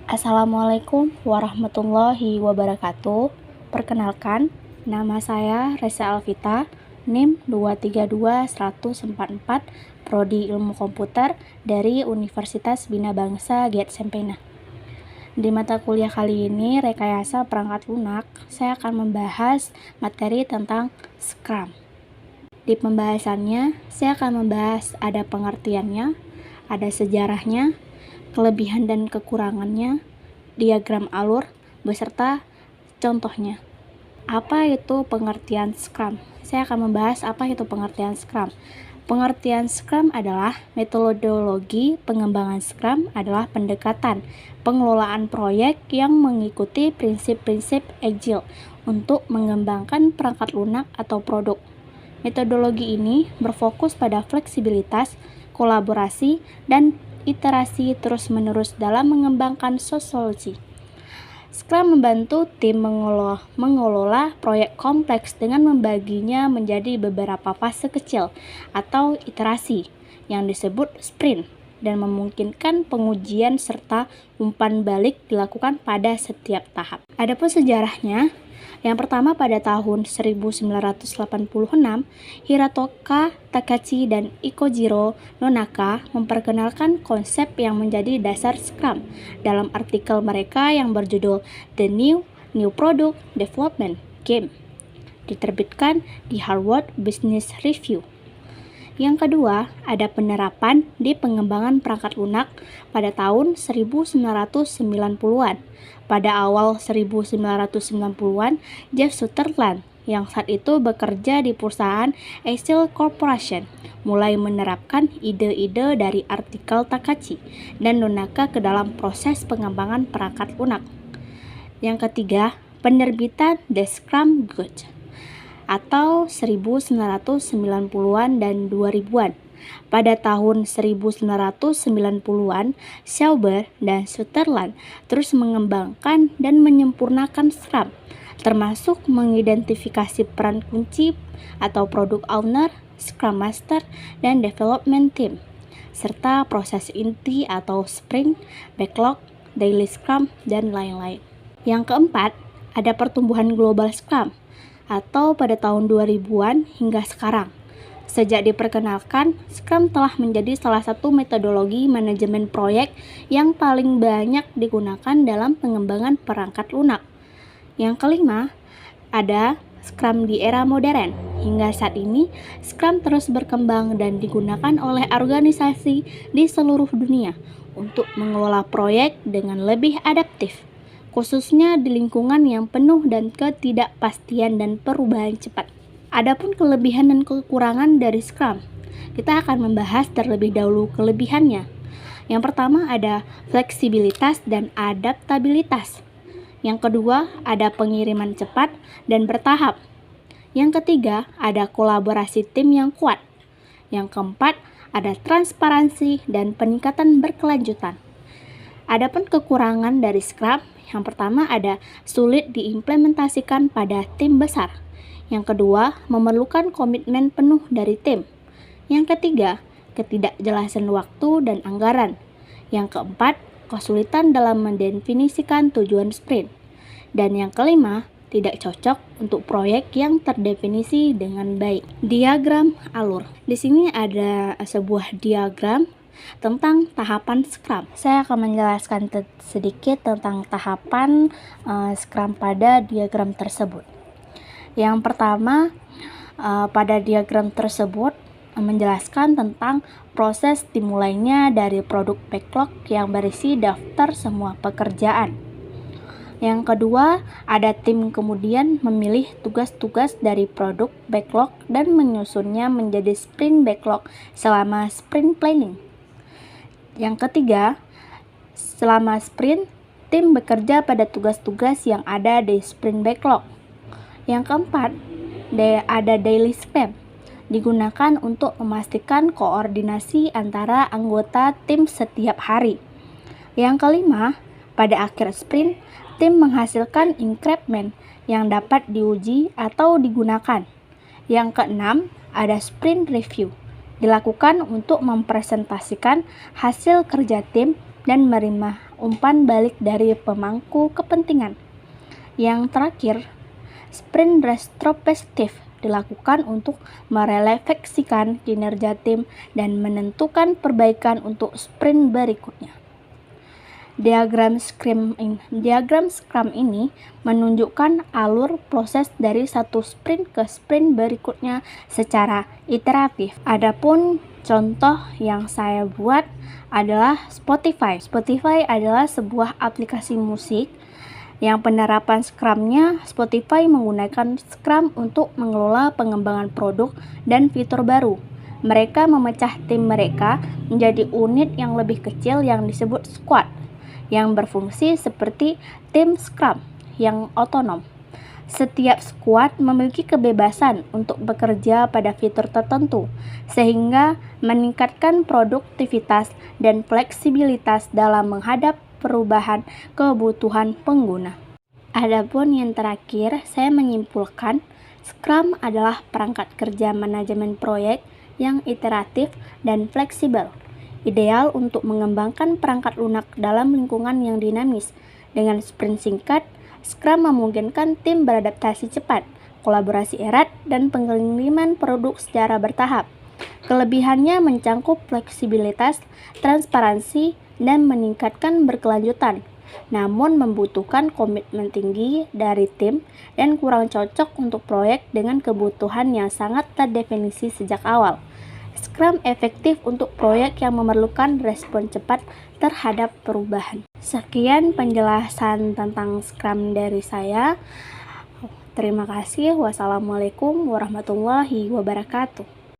Assalamualaikum warahmatullahi wabarakatuh. Perkenalkan, nama saya Reza Alvita, NIM 2321044, Prodi Ilmu Komputer dari Universitas Bina Bangsa Giat Sempena. Di mata kuliah kali ini, rekayasa perangkat lunak, saya akan membahas materi tentang Scrum. Di pembahasannya, saya akan membahas ada pengertiannya, ada sejarahnya, kelebihan dan kekurangannya, diagram alur, beserta contohnya. Apa itu pengertian Scrum? Saya akan membahas apa itu pengertian Scrum. Pengertian Scrum adalah metodologi pengembangan Scrum adalah pendekatan pengelolaan proyek yang mengikuti prinsip-prinsip Agile untuk mengembangkan perangkat lunak atau produk. Metodologi ini berfokus pada fleksibilitas, kolaborasi, dan iterasi terus-menerus dalam mengembangkan solusi. Scrum membantu tim mengelola proyek kompleks dengan membaginya menjadi beberapa fase kecil atau iterasi yang disebut sprint dan memungkinkan pengujian serta umpan balik dilakukan pada setiap tahap. Adapun sejarahnya, yang pertama pada tahun 1986, Hirotoka Takachi dan Ikojiro Nonaka memperkenalkan konsep yang menjadi dasar Scrum dalam artikel mereka yang berjudul The New Product Development Game, diterbitkan di Harvard Business Review. Yang kedua, ada penerapan di pengembangan perangkat lunak pada tahun 1990-an. Pada awal 1990-an, Jeff Sutherland yang saat itu bekerja di perusahaan Excel Corporation mulai menerapkan ide-ide dari artikel Takachi dan Nonaka ke dalam proses pengembangan perangkat lunak. Yang ketiga, penerbitan The Scrum Guide atau 1990-an dan 2000-an. Pada tahun 1990-an, Sauber dan Sutherland terus mengembangkan dan menyempurnakan Scrum, termasuk mengidentifikasi peran kunci atau product owner, Scrum Master, dan development team, serta proses inti atau sprint, backlog, daily Scrum, dan lain-lain. Yang keempat, ada pertumbuhan global Scrum atau pada tahun 2000-an hingga sekarang. Sejak diperkenalkan, Scrum telah menjadi salah satu metodologi manajemen proyek yang paling banyak digunakan dalam pengembangan perangkat lunak. Yang kelima, ada Scrum di era modern. Hingga saat ini, Scrum terus berkembang dan digunakan oleh organisasi di seluruh dunia untuk mengelola proyek dengan lebih adaptif, khususnya di lingkungan yang penuh dan ketidakpastian dan perubahan cepat. Adapun kelebihan dan kekurangan dari Scrum, kita akan membahas terlebih dahulu kelebihannya. Yang pertama ada fleksibilitas dan adaptabilitas. Yang kedua ada pengiriman cepat dan bertahap. Yang ketiga ada kolaborasi tim yang kuat. Yang keempat ada transparansi dan peningkatan berkelanjutan. Adapun kekurangan dari Scrum, yang pertama ada sulit diimplementasikan pada tim besar. Yang kedua, memerlukan komitmen penuh dari tim. Yang ketiga, ketidakjelasan waktu dan anggaran. Yang keempat, kesulitan dalam mendefinisikan tujuan sprint. Dan yang kelima, tidak cocok untuk proyek yang terdefinisi dengan baik. Diagram alur. Di sini ada sebuah diagram tentang tahapan Scrum. Saya akan menjelaskan sedikit tentang tahapan Scrum pada diagram tersebut. Yang pertama, pada diagram tersebut menjelaskan tentang proses dimulainya dari produk backlog yang berisi daftar semua pekerjaan. Yang kedua, ada tim kemudian memilih tugas-tugas dari produk backlog dan menyusunnya menjadi sprint backlog selama sprint planning. Yang ketiga, selama sprint, tim bekerja pada tugas-tugas yang ada di sprint backlog. Yang keempat, ada daily Scrum, digunakan untuk memastikan koordinasi antara anggota tim setiap hari. Yang kelima, pada akhir sprint, tim menghasilkan increment yang dapat diuji atau digunakan. Yang keenam, ada sprint review, dilakukan untuk mempresentasikan hasil kerja tim dan umpan balik dari pemangku kepentingan. Yang terakhir, sprint retrospektif dilakukan untuk merefleksikan kinerja tim dan menentukan perbaikan untuk sprint berikutnya. Diagram Scrum ini menunjukkan alur proses dari satu sprint ke sprint berikutnya secara iteratif. Adapun contoh yang saya buat adalah Spotify. Spotify adalah sebuah aplikasi musik yang penerapan Scrum-nya. Spotify menggunakan Scrum untuk mengelola pengembangan produk dan fitur baru. Mereka memecah tim mereka menjadi unit yang lebih kecil yang disebut squad, yang berfungsi seperti tim Scrum yang otonom. Setiap squad memiliki kebebasan untuk bekerja pada fitur tertentu, sehingga meningkatkan produktivitas dan fleksibilitas dalam menghadap perubahan kebutuhan pengguna. Adapun yang terakhir, saya menyimpulkan Scrum adalah perangkat kerja manajemen proyek yang iteratif dan fleksibel, ideal untuk mengembangkan perangkat lunak dalam lingkungan yang dinamis. Dengan sprint singkat, Scrum memungkinkan tim beradaptasi cepat, kolaborasi erat, dan pengiriman produk secara bertahap. Kelebihannya mencangkup fleksibilitas, transparansi, dan meningkatkan berkelanjutan, namun membutuhkan komitmen tinggi dari tim dan kurang cocok untuk proyek dengan kebutuhan yang sangat terdefinisi sejak awal. Scrum efektif untuk proyek yang memerlukan respon cepat terhadap perubahan. Sekian penjelasan tentang Scrum dari saya. Terima kasih. Wassalamualaikum warahmatullahi wabarakatuh.